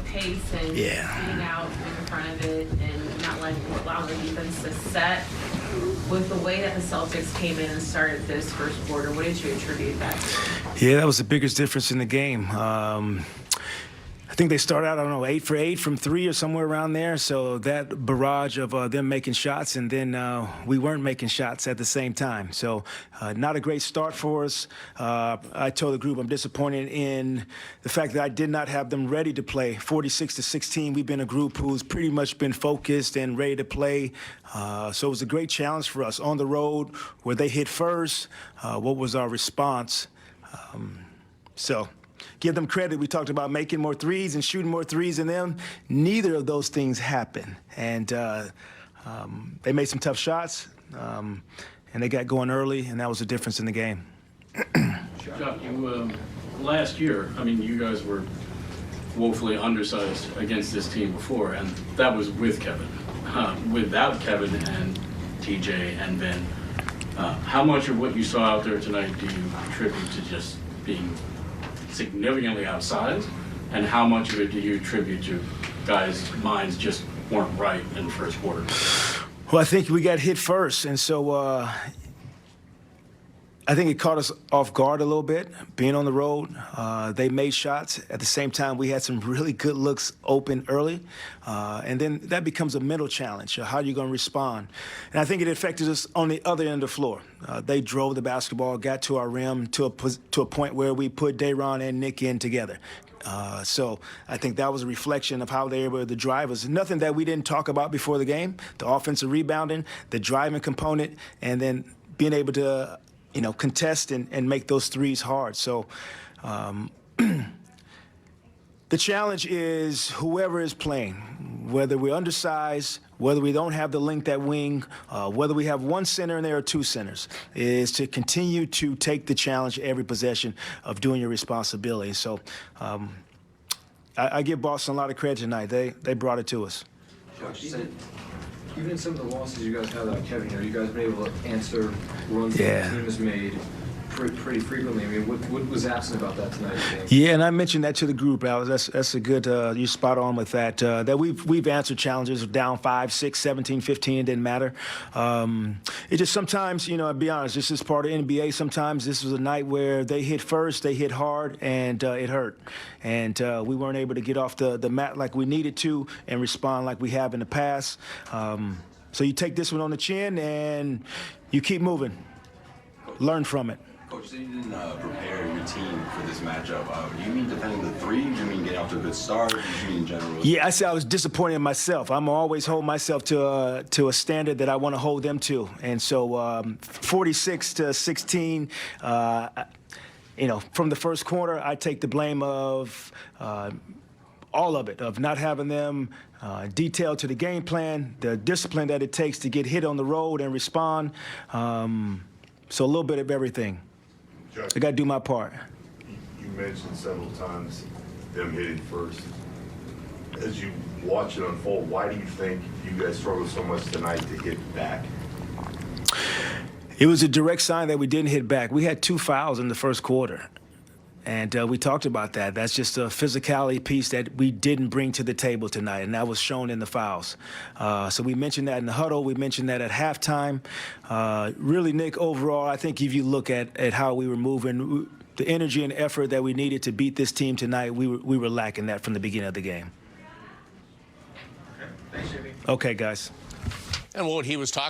pace and getting out in front of it and not allowing the defense to set. With the way that the Celtics came in and started this first quarter, what did you attribute that to? Yeah, that was the biggest difference in the game. I think they started out, I don't know, 8 for 8 from 3 or somewhere around there. So that barrage of them making shots, and then we weren't making shots at the same time. So not a great start for us. I told the group I'm disappointed in the fact that I did not have them ready to play. 46-16, we've been a group who's pretty much been focused and ready to play. So it was a great challenge for us on the road where they hit first. What was our response? So give them credit. We talked about making more threes and shooting more threes than them. Neither of those things happened. And they made some tough shots, and they got going early, and that was the difference in the game. Jacque, last year, I mean, you guys were woefully undersized against this team before, and that was with Kevin. Without Kevin and TJ and Ben, how much of what you saw out there tonight do you attribute to just being significantly outsized, and how much of it do you attribute to guys' minds just weren't right in the first quarter? Well, I think we got hit first, and so I think it caught us off guard a little bit, being on the road. They made shots. At the same time, we had some really good looks open early, and then that becomes a mental challenge. How are you going to respond? And I think it affected us on the other end of the floor. They drove the basketball, got to our rim to a point where we put Day'Ron and Nick in together. So I think that was a reflection of how they were able to drive us. Nothing that we didn't talk about before the game, the offensive rebounding, the driving component, and then being able to contest and make those threes hard. So the challenge is whoever is playing, whether we're undersized, whether we don't have the length at wing, whether we have one center and there are two centers, is to continue to take the challenge every possession of doing your responsibility. So I give Boston a lot of credit tonight. They brought it to us. Even in some of the losses you guys had without Kevin, you guys have been able to answer runs that the team has made pretty frequently. I mean, what was absent about that tonight, you think? Yeah, and I mentioned that to the group, Alex. That's a good, you're spot on with that. That we've answered challenges down 5, 6, 17, 15, it didn't matter. It just sometimes, I'll be honest, this is part of NBA. Sometimes this was a night where they hit first, they hit hard, and it hurt. And we weren't able to get off the mat like we needed to and respond like we have in the past. So you take this one on the chin and you keep moving. Learn from it. Coach, you said you didn't prepare your team for this matchup. Do you mean defending the three? Do you mean getting off to a good start? Do you mean in general? Yeah, I said I was disappointed in myself. I'm always hold myself to a standard that I want to hold them to. And so 46-16, from the first quarter, I take the blame of all of it, of not having them detailed to the game plan, the discipline that it takes to get hit on the road and respond. So a little bit of everything. Jacque, I got to do my part. You mentioned several times them hitting first. As you watch it unfold, why do you think you guys struggled so much tonight to hit back? It was a direct sign that we didn't hit back. We had 2 fouls in the first quarter. And we talked about that. That's just a physicality piece that we didn't bring to the table tonight, and that was shown in the fouls. So we mentioned that in the huddle. We mentioned that at halftime. Really, Nick, overall, I think if you look at how we were moving, the energy and effort that we needed to beat this team tonight, we were lacking that from the beginning of the game. Okay, thanks, Jimmy. Okay, guys. And what he was talking